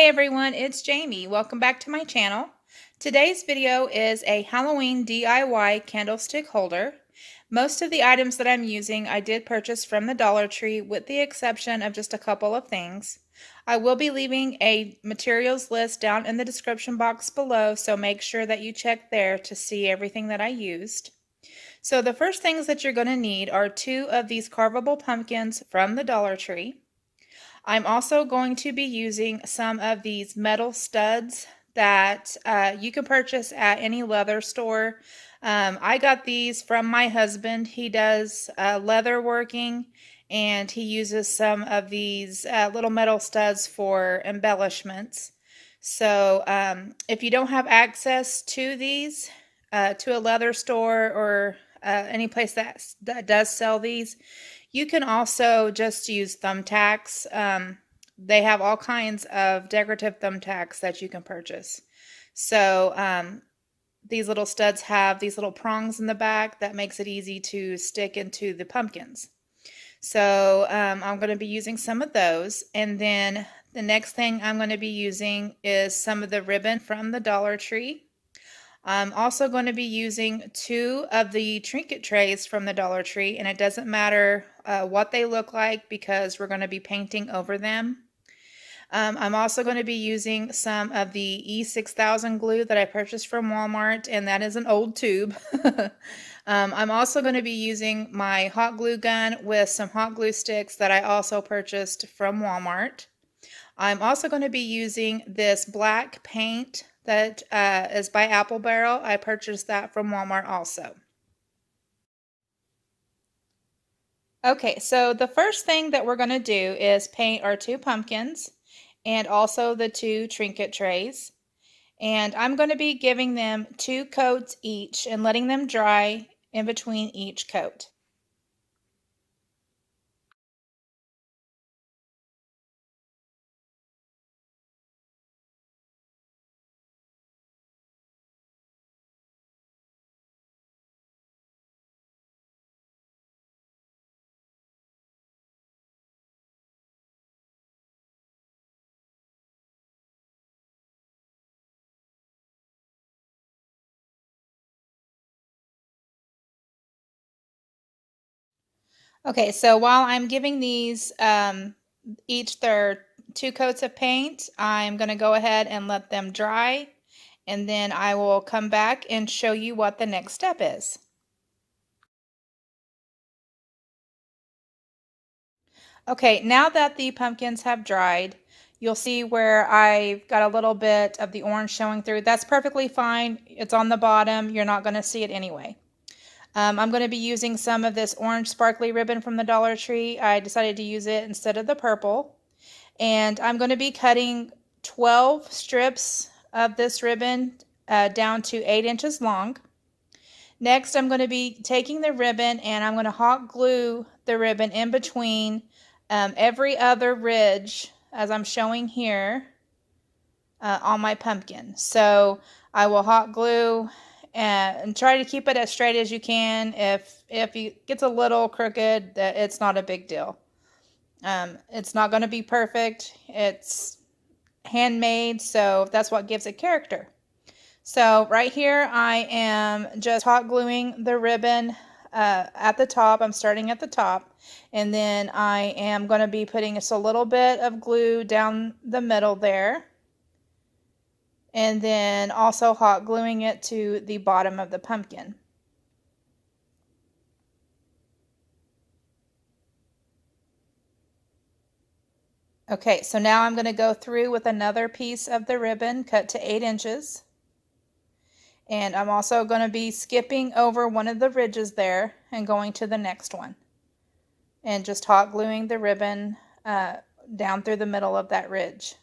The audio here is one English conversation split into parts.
Hey everyone, it's Jamie. Welcome back to my channel. Today's video is a Halloween DIY candlestick holder. Most of the items that I'm using I did purchase from the Dollar Tree with the exception of just a couple of things. I will be leaving a materials list down in the description box below, so make sure that you check there to see everything that I used. So the first things that you're going to need are 2 of these carvable pumpkins from the Dollar Tree. I'm also going to be using some of these metal studs that you can purchase at any leather store. I got these from my husband. He does leather working, and he uses some of these little metal studs for embellishments. So if you don't have access to these, to a leather store or any place that does sell these, you can also just use thumbtacks. They have all kinds of decorative thumbtacks that you can purchase. So these little studs have these little prongs in the back that makes it easy to stick into the pumpkins. So I'm going to be using some of those. And then the next thing I'm going to be using is some of the ribbon from the Dollar Tree. I'm also going to be using 2 of the trinket trays from the Dollar Tree, and it doesn't matter what they look like because we're going to be painting over them. I'm also going to be using some of the E6000 glue that I purchased from Walmart, and that is an old tube. I'm also going to be using my hot glue gun with some hot glue sticks that I also purchased from Walmart. I'm also going to be using this black paint that is by Apple Barrel. I purchased that from Walmart also. Okay, so the first thing that we're going to do is paint our 2 pumpkins and also the 2 trinket trays. And I'm going to be giving them 2 coats each and letting them dry in between each coat. Okay, so while I'm giving these each their 2 coats of paint, I'm going to go ahead and let them dry, and then I will come back and show you what the next step is. Okay, now that the pumpkins have dried, you'll see where I've got a little bit of the orange showing through. That's perfectly fine. It's on the bottom. You're not going to see it anyway. I'm going to be using some of this orange sparkly ribbon from the Dollar Tree. I decided to use it instead of the purple. And I'm going to be cutting 12 strips of this ribbon down to 8 inches long. Next, I'm going to be taking the ribbon and I'm going to hot glue the ribbon in between every other ridge, as I'm showing here, on my pumpkin. So I will hot glue and try to keep it as straight as you can. If it gets a little crooked, it's not a big deal. It's not going to be perfect. It's handmade, so that's what gives it character. So right here I am just hot gluing the ribbon at the top. I'm starting at the top, and then I am going to be putting just a little bit of glue down the middle there, and then also hot gluing it to the bottom of the pumpkin. Okay, so now I'm going to go through with another piece of the ribbon cut to 8 inches. And I'm also going to be skipping over one of the ridges there and going to the next one. And just hot gluing the ribbon down through the middle of that ridge.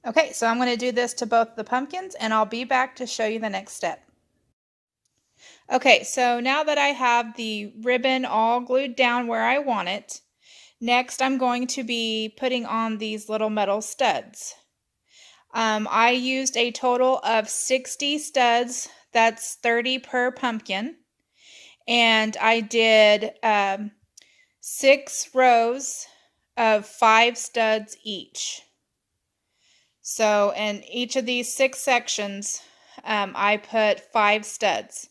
Okay, so I'm going to do this to both the pumpkins, and I'll be back to show you the next step. Okay, so now that I have the ribbon all glued down where I want it, next I'm going to be putting on these little metal studs. I used a total of 60 studs. That's 30 per pumpkin. And I did 6 rows of 5 studs each. So in each of these 6 sections, I put 5 studs.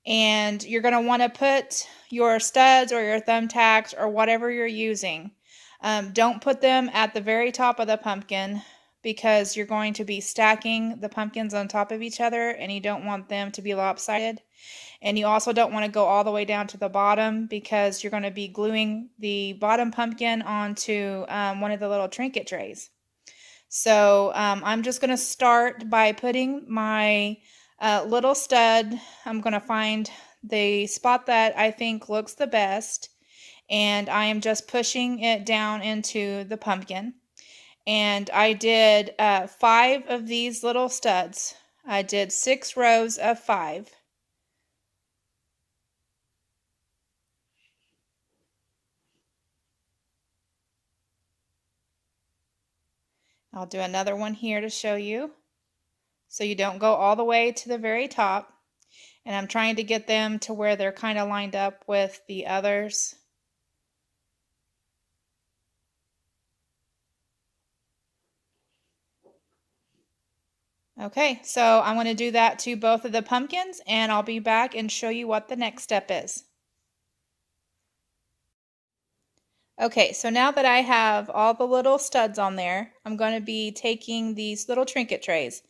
And you're going to want to put your studs or your thumbtacks or whatever you're using. Don't put them at the very top of the pumpkin because you're going to be stacking the pumpkins on top of each other and you don't want them to be lopsided. And you also don't want to go all the way down to the bottom because you're going to be gluing the bottom pumpkin onto one of the little trinket trays. So I'm just going to start by putting my little stud. I'm going to find the spot that I think looks the best, and I am just pushing it down into the pumpkin. And I did 5 of these little studs. I did 6 rows of 5. I'll do another one here to show you. So you don't go all the way to the very top. And I'm trying to get them to where they're kind of lined up with the others. Okay, so I'm going to do that to both of the pumpkins, and I'll be back and show you what the next step is. Okay, so now that I have all the little studs on there, I'm going to be taking these little trinket trays.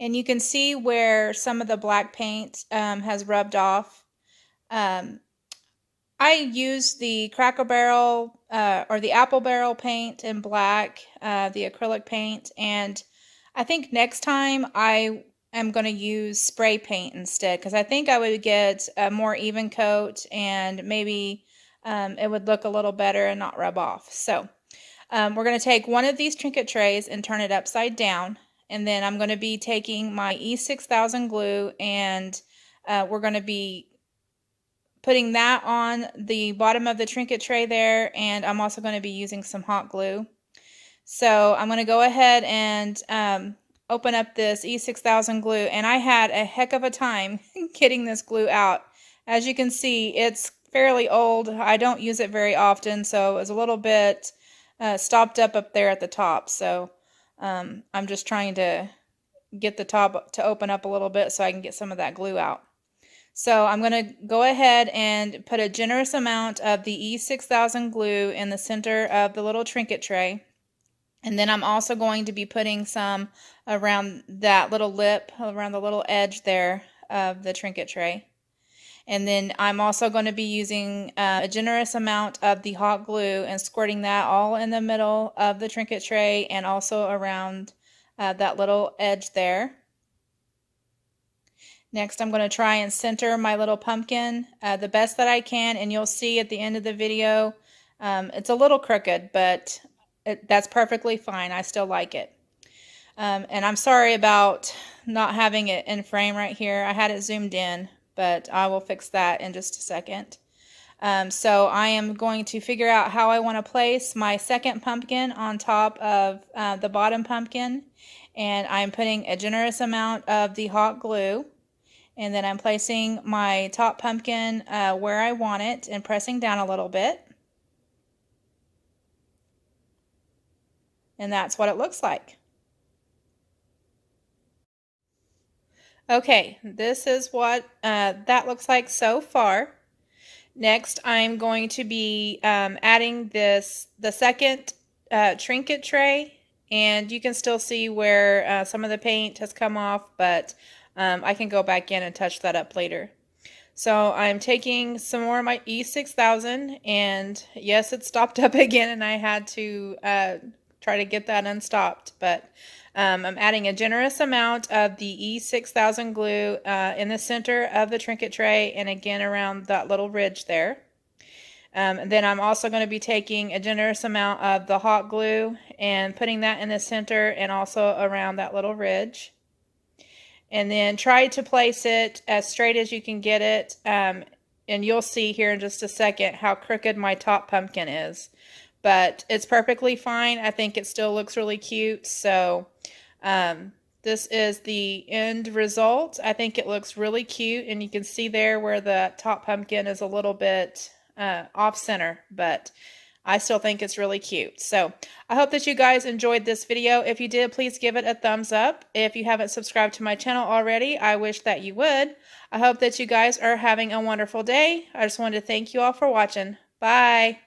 And you can see where some of the black paint has rubbed off. I use the Cracker Barrel or the Apple Barrel paint in black, the acrylic paint, and I think next time I am going to use spray paint instead because I think I would get a more even coat and maybe it would look a little better and not rub off. So we're going to take one of these trinket trays and turn it upside down, and then I'm going to be taking my E6000 glue and we're going to be putting that on the bottom of the trinket tray there, and I'm also going to be using some hot glue. So I'm going to go ahead and open up this E6000 glue, and I had a heck of a time getting this glue out. As you can see, it's fairly old. I don't use it very often, so it's a little bit stopped up there at the top. So I'm just trying to get the top to open up a little bit so I can get some of that glue out. So I'm going to go ahead and put a generous amount of the E6000 glue in the center of the little trinket tray. And then I'm also going to be putting some around that little lip, around the little edge there of the trinket tray. And then I'm also going to be using a generous amount of the hot glue and squirting that all in the middle of the trinket tray and also around that little edge there. Next, I'm going to try and center my little pumpkin the best that I can, and you'll see at the end of the video, it's a little crooked, but that's perfectly fine. I still like it. And I'm sorry about not having it in frame right here. I had it zoomed in, but I will fix that in just a second. So I am going to figure out how I want to place my second pumpkin on top of the bottom pumpkin, and I'm putting a generous amount of the hot glue. And then I'm placing my top pumpkin where I want it and pressing down a little bit. And that's what it looks like. Okay, this is what that looks like so far. Next, I'm going to be adding the second trinket tray. And you can still see where some of the paint has come off, but I can go back in and touch that up later. So I'm taking some more of my E6000, and yes, it stopped up again, and I had to try to get that unstopped. But I'm adding a generous amount of the E6000 glue in the center of the trinket tray, and again around that little ridge there. Then I'm also going to be taking a generous amount of the hot glue and putting that in the center and also around that little ridge. And then try to place it as straight as you can get it. And you'll see here in just a second how crooked my top pumpkin is. But it's perfectly fine. I think it still looks really cute. So This is the end result. I think it looks really cute, and you can see there where the top pumpkin is a little bit off center, but I still think it's really cute. So I hope that you guys enjoyed this video. If you did, please give it a thumbs up. If you haven't subscribed to my channel already, I wish that you would. I hope that you guys are having a wonderful day. I just wanted to thank you all for watching. Bye.